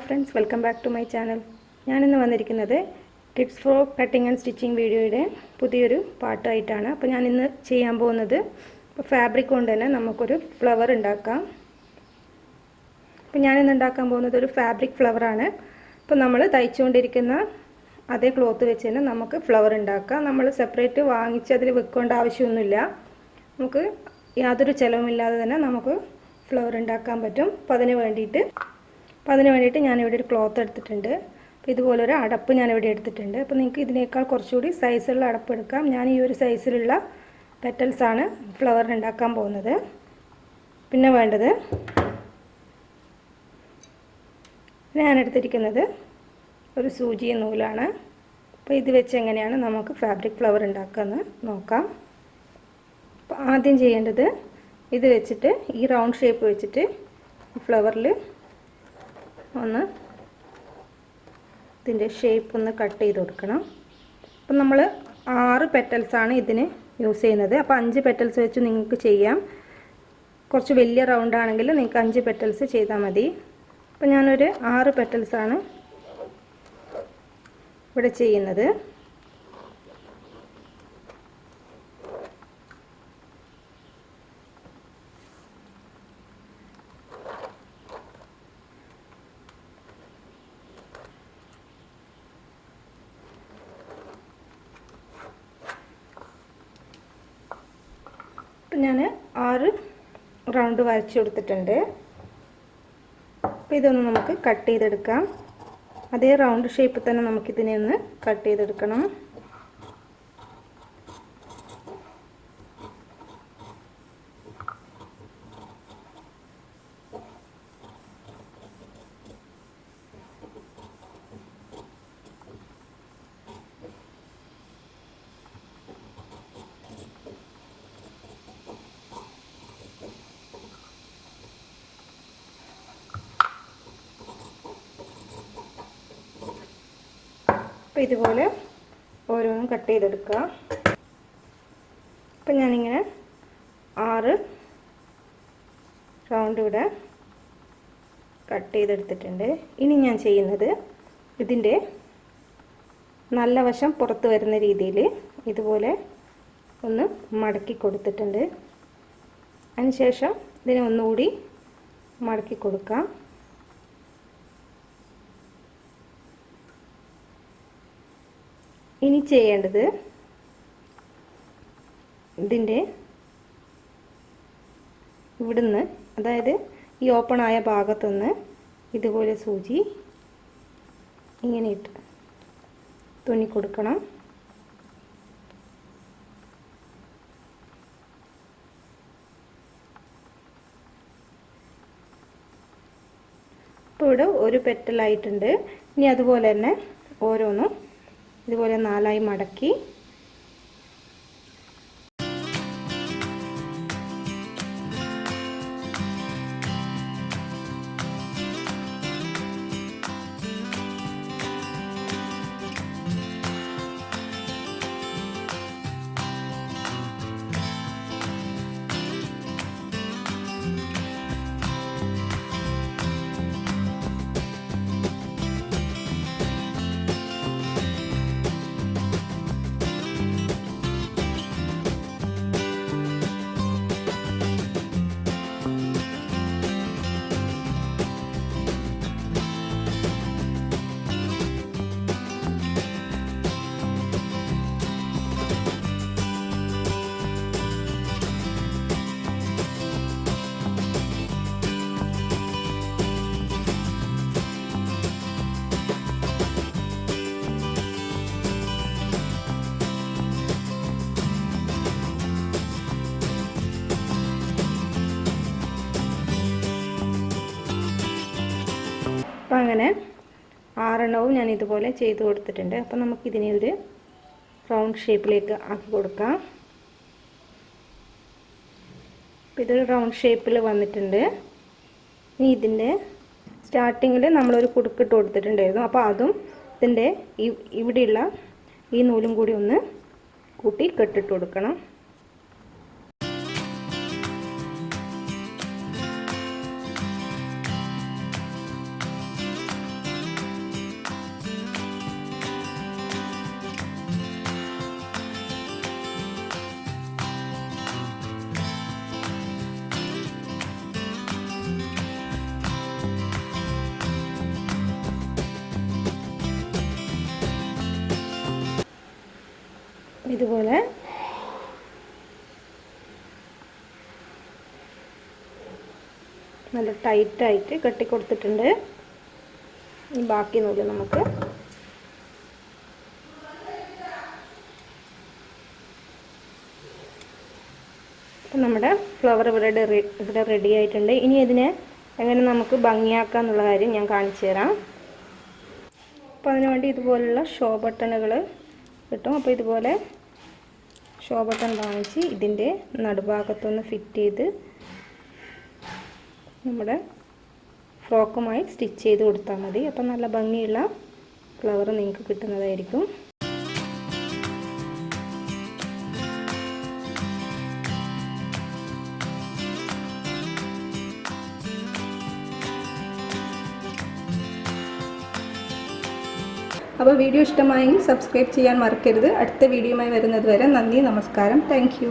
Friends, welcome back to my channel. ഞാനിന്ന് വന്നിരിക്കുന്നത് kids frock cutting and stitching വീഡിയോയുടെ പുതിയൊരു പാട്ടായിട്ടാണ്. അപ്പോൾ ഞാനിന്ന് ചെയ്യാൻ പോകുന്നത് ഫാബ്രിക് കൊണ്ട് തന്നെ നമുക്കൊരു ഫ്ലവർ ഉണ്ടാക്കാം. അപ്പോൾ ഞാനിന്ന് ഉണ്ടാക്കാൻ പോകുന്നത് ഒരു ഫാബ്രിക് ഫ്ലവറാണ്. അപ്പോൾ നമ്മൾ തയ്ച്ചുകൊണ്ടിരിക്കുന്ന അതേ ക്ലോത്ത് വെച്ച് തന്നെ നമുക്ക് ഫ്ലവർ ഉണ്ടാക്കാം. നമ്മൾ സെപ്പറേറ്റ് വാങ്ങിച്ച് അതിൽ വെക്കേണ്ട ആവശ്യമൊന്നുമില്ല. നമുക്ക് യാതൊരു ചിലവുമില്ലാതെ തന്നെ നമുക്ക് ഫ്ലവർ ഉണ്ടാക്കാൻ പറ്റും. അപ്പോൾ അതിന് വേണ്ടിയിട്ട് ഞാനിവിടെ ഒരു ക്ലോത്ത് എടുത്തിട്ടുണ്ട്. അപ്പോൾ ഇതുപോലൊരു അടപ്പ് ഞാനിവിടെ എടുത്തിട്ടുണ്ട്. അപ്പോൾ നിങ്ങൾക്ക് ഇതിനേക്കാൾ കുറച്ചുകൂടി സൈസുള്ള അടപ്പ് എടുക്കാം. ഞാൻ ഈ ഒരു സൈസിലുള്ള പെറ്റൽസാണ് ഫ്ലവറിന് ഉണ്ടാക്കാൻ പോകുന്നത്. പിന്നെ വേണ്ടത്, ഞാൻ എടുത്തിരിക്കുന്നത് ഒരു സൂചി നൂലാണ്. അപ്പോൾ ഇത് വെച്ച് എങ്ങനെയാണ് നമുക്ക് ഫാബ്രിക് ഫ്ലവർ ഉണ്ടാക്കാമെന്ന് നോക്കാം. അപ്പോൾ ആദ്യം ചെയ്യേണ്ടത്, ഇത് വെച്ചിട്ട് ഈ റൗണ്ട് ഷേപ്പ് വെച്ചിട്ട് ഫ്ലവറിൽ ഒന്ന് ഇതിൻ്റെ ഷേപ്പ് ഒന്ന് കട്ട് ചെയ്ത് കൊടുക്കണം. അപ്പം നമ്മൾ 6 പെറ്റൽസാണ് ഇതിന് യൂസ് ചെയ്യുന്നത്. അപ്പോൾ 5 പെറ്റൽസ് വെച്ച് നിങ്ങൾക്ക് ചെയ്യാം. കുറച്ച് വലിയ റൗണ്ട് ആണെങ്കിൽ നിങ്ങൾക്ക് 5 പെറ്റൽസ് ചെയ്താൽ മതി. അപ്പോൾ ഞാനൊരു 6 പെറ്റൽസാണ് ഇവിടെ ചെയ്യുന്നത്. ഞാൻ 6 റൗണ്ട് വരച്ചു കൊടുത്തിട്ടുണ്ട്. അപ്പോൾ ഇതൊന്ന് നമുക്ക് കട്ട് ചെയ്തെടുക്കാം. അതേ റൗണ്ട് ഷേപ്പിൽ തന്നെ നമുക്കിതിനെ ഒന്ന് കട്ട് ചെയ്തെടുക്കണം. അപ്പോൾ ഇതുപോലെ ഓരോന്നും കട്ട് ചെയ്തെടുക്കുക. അപ്പം ഞാനിങ്ങനെ 6 റൗണ്ട് ഇവിടെ കട്ട് ചെയ്തെടുത്തിട്ടുണ്ട്. ഇനി ഞാൻ ചെയ്യുന്നത്, ഇതിൻ്റെ നല്ല വശം പുറത്ത് വരുന്ന രീതിയിൽ ഇതുപോലെ ഒന്ന് മടക്കി കൊടുത്തിട്ടുണ്ട്. അതിനുശേഷം ഇതിനെ ഒന്നുകൂടി മടക്കി കൊടുക്കാം. ഇനി ചെയ്യേണ്ടത്, ഇതിൻ്റെ ഇവിടുന്ന്, അതായത് ഈ ഓപ്പൺ ആയ ഭാഗത്തുനിന്ന് ഇതുപോലെ സൂചി ഇങ്ങനെ ഇട്ട് തുന്നി കൊടുക്കണം. ഇപ്പോൾ ഇവിടെ ഒരു പെറ്റലായിട്ടുണ്ട്. ഇനി അതുപോലെ തന്നെ ഓരോന്നും ഇതുപോലെ 4ആയി മടക്കി അപ്പോൾ അങ്ങനെ 6 എണ്ണവും ഞാൻ ഇതുപോലെ ചെയ്ത് കൊടുത്തിട്ടുണ്ട്. അപ്പോൾ നമുക്കിതിനെ ഒരു റൗണ്ട് ഷേപ്പിലേക്ക് ആക്കി കൊടുക്കാം. അപ്പോൾ ഇതൊരു റൗണ്ട് ഷേപ്പിൽ വന്നിട്ടുണ്ട്. ഇനി ഇതിൻ്റെ സ്റ്റാർട്ടിങ്ങിൽ നമ്മളൊരു കുടുക്കിട്ട് കൊടുത്തിട്ടുണ്ടായിരുന്നു. അപ്പോൾ അതും ഇതിൻ്റെ ഇവിടെയുള്ള ഈ നൂലും കൂടി ഒന്ന് കൂട്ടി കെട്ടിട്ട് കൊടുക്കണം. ഇതുപോലെ നല്ല ടൈറ്റായിട്ട് കെട്ടി കൊടുത്തിട്ടുണ്ട്. ഇനി ബാക്കി നൂല് നമുക്ക് അപ്പം നമ്മുടെ ഫ്ലവർ ഇവിടെ റെഡി ആയിട്ടുണ്ട്. ഇനി ഇതിനെ എങ്ങനെ നമുക്ക് ഭംഗിയാക്കാം എന്നുള്ള കാര്യം ഞാൻ കാണിച്ചു തരാം. അപ്പോൾ അതിനു വേണ്ടി ഇതുപോലുള്ള ഷോ ബട്ടണുകൾ കിട്ടും. അപ്പോൾ ഇതുപോലെ ഷോ ബട്ടൺ വാങ്ങിച്ച് ഇതിൻ്റെ നടുഭാഗത്തൊന്ന് ഫിറ്റ് ചെയ്ത് നമ്മുടെ ഫ്രോക്കുമായി സ്റ്റിച്ച് ചെയ്ത് കൊടുത്താൽ മതി. അപ്പോൾ നല്ല ഭംഗിയുള്ള ഫ്ലവർ നിങ്ങൾക്ക് കിട്ടുന്നതായിരിക്കും. അപ്പോൾ വീഡിയോ ഇഷ്ടമായെങ്കിൽ സബ്സ്ക്രൈബ് ചെയ്യാൻ മറക്കരുത്. അടുത്ത വീഡിയോയുമായി വരുന്നത് വരെ നന്ദി, നമസ്കാരം, താങ്ക് യു.